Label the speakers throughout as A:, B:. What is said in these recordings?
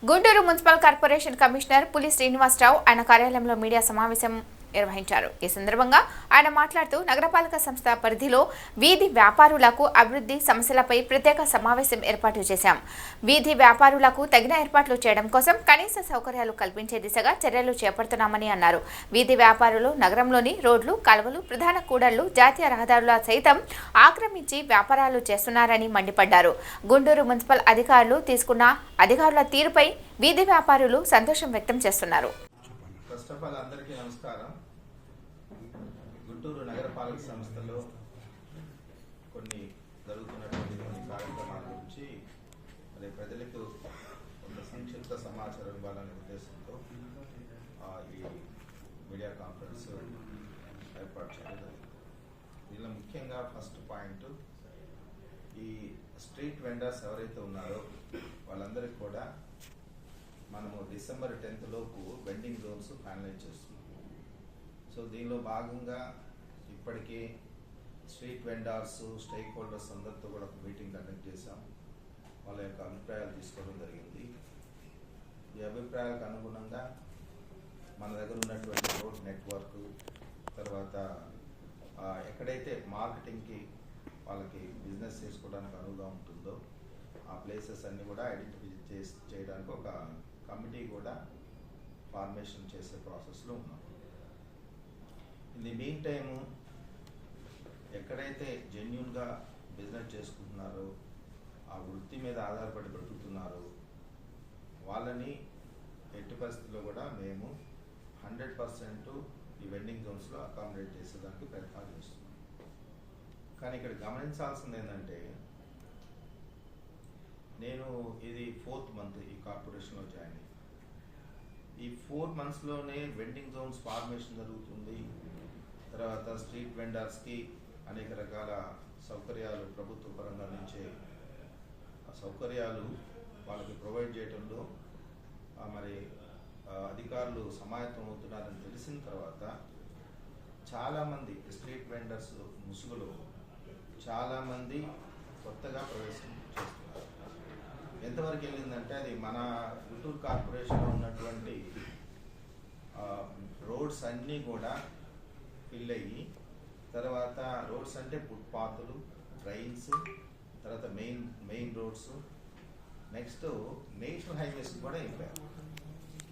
A: Guntur municipal corporation commissioner పులి శ్రీనివాసరావు ఆయన కార్యాలయంలో మీడియా సమావేశం నిర్వహించారు. ఈ సందర్భంగా ఆయన మాట్లాడుతూ నగరపాలక సంస్థ పరిధిలో వీధి వ్యాపారులకు అభివృద్ధి సమస్యలపై ప్రత్యేక సమావేశం ఏర్పాటు చేశాం. వీధి వ్యాపారులకు తగిన ఏర్పాట్లు చేయడం కోసం కనీస సౌకర్యాలు కల్పించే దిశగా చర్యలు చేపడుతున్నామని అన్నారు. వీధి వ్యాపారులు నగరంలోని రోడ్లు, కాలువలు, ప్రధాన కూడళ్లు, జాతీయ రహదారుల సైతం ఆక్రమించి వ్యాపారాలు చేస్తున్నారని మండిపడ్డారు. గుంటూరు మున్సిపల్ అధికారులు తీసుకున్న అధికారుల తీరుపై వీధి వ్యాపారులు సంతోషం వ్యక్తం చేస్తున్నారు.
B: ఫస్ట్ ఆఫ్ ఆల్ అందరికీ నమస్కారం. గుంటూరు నగరపాలక సంస్థలో కొన్ని జరుగుతున్నటువంటి కార్యక్రమాల గురించి మరి ప్రజలకు కొంత సంక్షిప్త సమాచారం ఇవ్వాలనే ఉద్దేశంతో ఈ మీడియా కాన్ఫరెన్స్ ఏర్పాటు చేయడం జరిగింది. దీనిలో ముఖ్యంగా ఫస్ట్ పాయింట్, ఈ స్ట్రీట్ వెండర్స్ ఎవరైతే ఉన్నారో వాళ్ళందరికీ కూడా మనము డిసెంబర్ 10th లోపు వెండింగ్ జోన్స్ ఫైనలైజ్ చేస్తున్నాం. సో దీనిలో భాగంగా ఇప్పటికే స్ట్రీట్ వెండర్స్, స్టేక్ హోల్డర్స్ అందరితో కూడా ఒక మీటింగ్ కండక్ట్ చేశాం. వాళ్ళ యొక్క అభిప్రాయాలు తీసుకోవడం జరిగింది. ఈ అభిప్రాయాలకు అనుగుణంగా మన దగ్గర ఉన్నటువంటి రోడ్ నెట్వర్క్, తర్వాత ఎక్కడైతే మార్కెటింగ్కి వాళ్ళకి బిజినెస్ చేసుకోవడానికి అనువుగా ఉంటుందో ఆ ప్లేసెస్ అన్ని కూడా ఐడెంటిఫై చేయడానికి ఒక కమిటీ కూడా ఫార్మేషన్ చేసే ప్రాసెస్లో ఉన్నాం. ఇన్ ది మీన్ టైము ఎక్కడైతే జెన్యూన్గా బిజినెస్ చేసుకుంటున్నారో, ఆ వృత్తి మీద ఆధారపడి బ్రతుకుతున్నారో వాళ్ళని ఎట్టి పరిస్థితుల్లో కూడా మేము 100% ఈ వెండింగ్ జోన్స్లో అకామిడేట్ చేసేదానికి ప్రయత్నాలు చేస్తున్నాం. కానీ ఇక్కడ గమనించాల్సింది ఏంటంటే, నేను ఇది 4th మంత్ ఈ కార్పొరేషన్లో జాయిన్ అయ్యి, ఈ 4 monthsలోనే వెండింగ్ జోన్స్ ఫార్మేషన్ జరుగుతుంది. తర్వాత స్ట్రీట్ వెండర్స్కి అనేక రకాల సౌకర్యాలు ప్రభుత్వ పరంగా అందించే సౌకర్యాలు వాళ్ళకి ప్రొవైడ్ చేయడంలో మరి అధికారులు సమాయత్తం అవుతున్నారని తెలిసిన తర్వాత చాలామంది స్ట్రీట్ వెండర్స్ ముసుగులో చాలామంది కొత్తగా ప్రవేశం చేస్తున్నారు. ఎంతవరకు వెళ్ళిందంటే, అది మన గుంటూరు కార్పొరేషన్లో ఉన్నటువంటి రోడ్స్ అన్నీ కూడా ఫిల్ అయ్యి, తర్వాత రోడ్స్ అంటే ఫుట్పాత్లు, ట్రైన్స్, తర్వాత main roads, next national highways కూడా అయిపోయారు.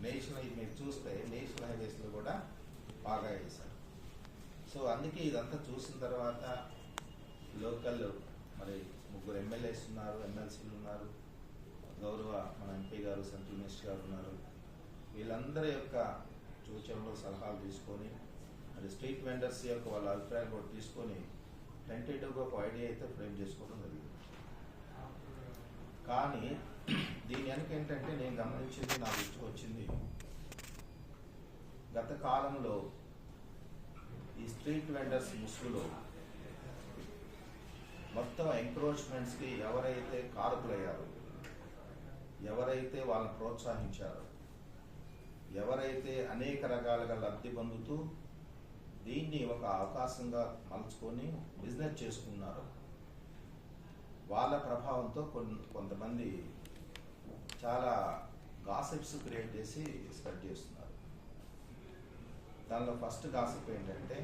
B: నేషనల్ మీరు చూస్తే నేషనల్ హైవేస్లో కూడా బాగా వేశారు. సో అందుకే ఇదంతా చూసిన తర్వాత లోకల్ మరి 3 MLAs ఉన్నారు, MLCలు ఉన్నారు, గౌరవ మన MP గారు, సెంట్రల్ మినిస్టర్ గారు ఉన్నారు. వీళ్ళందరి యొక్క సూచనలు, సలహాలు తీసుకొని మరి స్ట్రీట్ వెండర్స్ యొక్క వాళ్ళ అభిప్రాయాలు కూడా తీసుకొని టెంటేటివ్గా ఒక ఐడియా అయితే ఫ్రేమ్ చేసుకోవడం జరిగింది. కానీ దీని వెనక ఏంటంటే, నేను గమనించింది, నా దృష్టికి వచ్చింది, గత కాలంలో ఈ స్ట్రీట్ వెండర్స్ ముసుగులో మొత్తం ఎంక్రోచ్మెంట్స్కి ఎవరైతే కారకులయ్యారో, ఎవరైతే వాళ్ళని ప్రోత్సహించారో, ఎవరైతే అనేక రకాలుగా లబ్ధి పొందుతూ దీన్ని ఒక అవకాశంగా మలుచుకొని బిజినెస్ చేసుకున్నారో వాళ్ళ ప్రభావంతో కొంతమంది చాలా గాసిప్స్ క్రియేట్ చేసి స్ప్రెడ్ చేస్తున్నారు. దానిలో ఫస్ట్ గాసిప్ ఏంటంటే,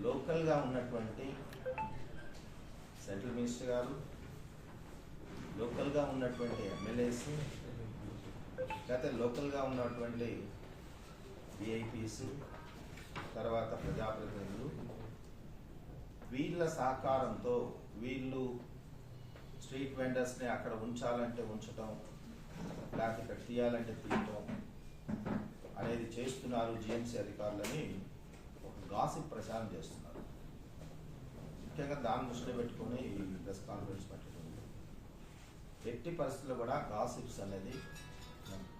B: లోకల్గా ఉన్నటువంటి సెంట్రల్ మినిస్టర్ గారు, లోకల్గా ఉన్నటువంటి MLAs, లేకపోతే లోకల్గా ఉన్నటువంటి VIPs, తర్వాత ప్రజాప్రతినిధులు, వీళ్ళ సహకారంతో వీళ్ళు స్ట్రీట్ వెండర్స్ని అక్కడ ఉంచాలంటే ఉంచటం, లేకపోతే ఇక్కడ తీయాలంటే తీయటం అనేది చేస్తున్నారు GMC అధికారులని ఒక గాసిప్ ప్రచారం చేస్తున్నారు. ముఖ్యంగా దాన్ని దృష్టిలో పెట్టుకొని ఈ ప్రెస్ కాన్ఫరెన్స్ పెట్టడం. ఎట్టి పరిస్థితుల్లో కూడా గాసిప్స్ అనేది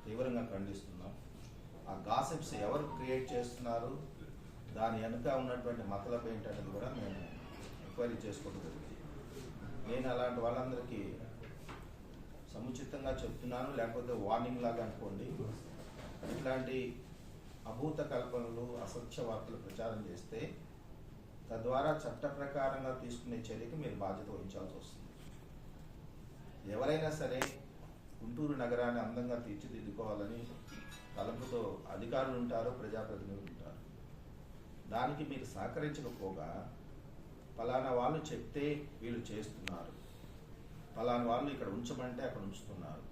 B: తీవ్రంగా ఖండిస్తున్నాం. ఆ గాసిప్స్ ఎవరు క్రియేట్ చేస్తున్నారు, దాని వెనుక ఉన్నటువంటి మతలబ్ ఏంటనేది కూడా మేము ఎంక్వైరీ చేసుకోవడం జరిగింది. నేను అలాంటి వాళ్ళందరికీ సముచితంగా చెప్తున్నాను, లేకపోతే వార్నింగ్ లాగా అనుకోండి. ఇట్లాంటి అభూత కల్పనలు, అసత్య వార్తలు ప్రచారం చేస్తే తద్వారా చట్ట ప్రకారంగా తీసుకునే చర్యకి మీరు బాధ్యత వహించాల్సి వస్తుంది. ఎవరైనా సరే గుంటూరు నగరాన్ని అందంగా తీర్చిదిద్దుకోవాలని తలంపుతో అధికారులు ఉంటారు, ప్రజాప్రతినిధులు ఉంటారు. దానికి మీరు సహకరించకపోగా ఫలానా వాళ్ళు చెప్తే వీళ్ళు చేస్తున్నారు, ఫలానా వాళ్ళు ఇక్కడ ఉంచమంటే అక్కడ ఉంచుతున్నారు,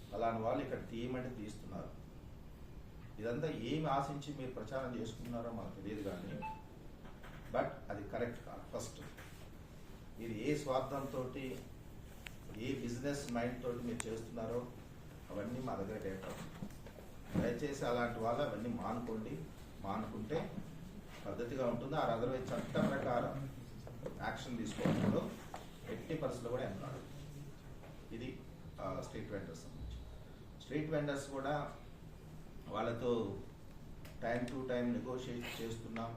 B: ఫలానా వాళ్ళు ఇక్కడ తీయమంటే తీస్తున్నారు. ఇదంతా ఏమి ఆశించి మీరు ప్రచారం చేసుకున్నారో మాకు తెలియదు, కానీ బట్ అది కరెక్ట్ కాదు. ఫస్ట్ మీరు ఏ స్వార్థంతో, ఏ బిజినెస్ మైండ్ తోటి మీరు చేస్తున్నారో అవన్నీ మా దగ్గర డేటా ఉంది. దయచేసి అలాంటి వాళ్ళు అవన్నీ మానుకుంటే పద్ధతిగా ఉంటుంది. ఆ అదర్వైజ్ చట్ట ప్రకారం యాక్షన్ తీసుకోవడంలో ఎట్టి పరిస్థితుల్లో కూడా ఎన్నాడు. ఇది స్ట్రీట్ వెండర్స్ సంబంధించి. స్ట్రీట్ వెండర్స్ కూడా వాళ్ళతో టైం టు టైం నెగోషియేట్ చేస్తున్నాం.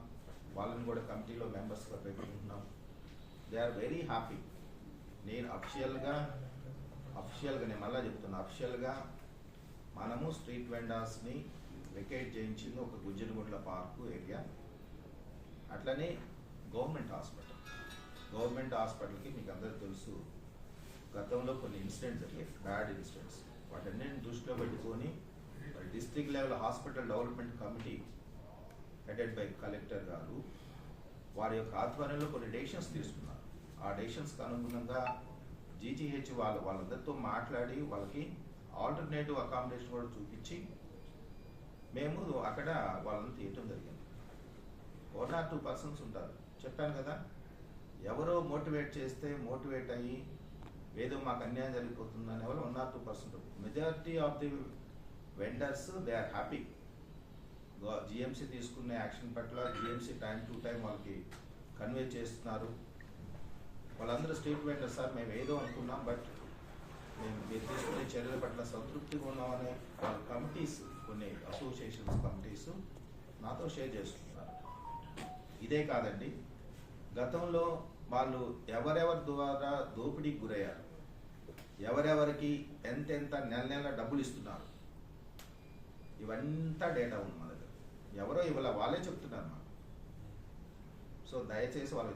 B: వాళ్ళని కూడా కమిటీలో మెంబర్స్గా పెట్టుకుంటున్నాం. They are very happy. నేను అఫిషియల్గా నేను మళ్ళీ చెప్తున్నా, అఫిషియల్గా మనము స్ట్రీట్ వెండర్స్ని వెకేట్ చేయించింది ఒక గుజ్జనగుండ్ల పార్కు ఏరియా, అట్లనే గవర్నమెంట్ హాస్పిటల్కి మీకు అందరికీ తెలుసు గతంలో కొన్ని ఇన్సిడెంట్స్ జరిగాయి, బ్యాడ్ ఇన్సిడెంట్స్. వాటన్నిటిని దృష్టిలో పెట్టుకొని district level hospital development committee headed by collector గారు వారి యొక్క ఆధ్వర్యంలో కొన్ని డెసిషన్స్ తీసుకున్నారు. ఆ డెసిషన్స్కి అనుగుణంగా జీజీహెచ్ వాళ్ళందరితో మాట్లాడి వాళ్ళకి ఆల్టర్నేటివ్ అకామిడేషన్ కూడా చూపించి మేము అక్కడ వాళ్ళని తీయటం జరిగింది. 1 or 2 persons ఉంటారు, చెప్పాను కదా. ఎవరో మోటివేట్ అయ్యి ఏదో మాకు అన్యాయం జరిగిపోతుందని ఎవరు 1 or 2%. Majority of the vendors they are happy. GMC తీసుకునే యాక్షన్ పట్ల జిఎంసీ టైం టు టైం వాళ్ళకి కన్వే చేస్తున్నారు. వాళ్ళందరూ స్ట్రీట్ వెండర్స్ సార్ మేము ఏదో అనుకున్నాం, బట్ మీరు తీసుకునే చర్యల పట్ల సంతృప్తిగా ఉన్నామని వాళ్ళ కమిటీస్, కొన్ని అసోసియేషన్స్ కమిటీస్ నాతో షేర్ చేసుకున్నారు. ఇదే కాదండి, గతంలో వాళ్ళు ఎవరెవరి ద్వారా దోపిడీకి గురయ్యారు, ఎవరెవరికి ఎంత నెల డబ్బులు ఇస్తున్నారు, ఇవంతా డేటా ఉంది మన దగ్గర. ఎవరో ఇవాళ వాళ్ళే చెప్తున్నారు మాకు. సో దయచేసి వాళ్ళకి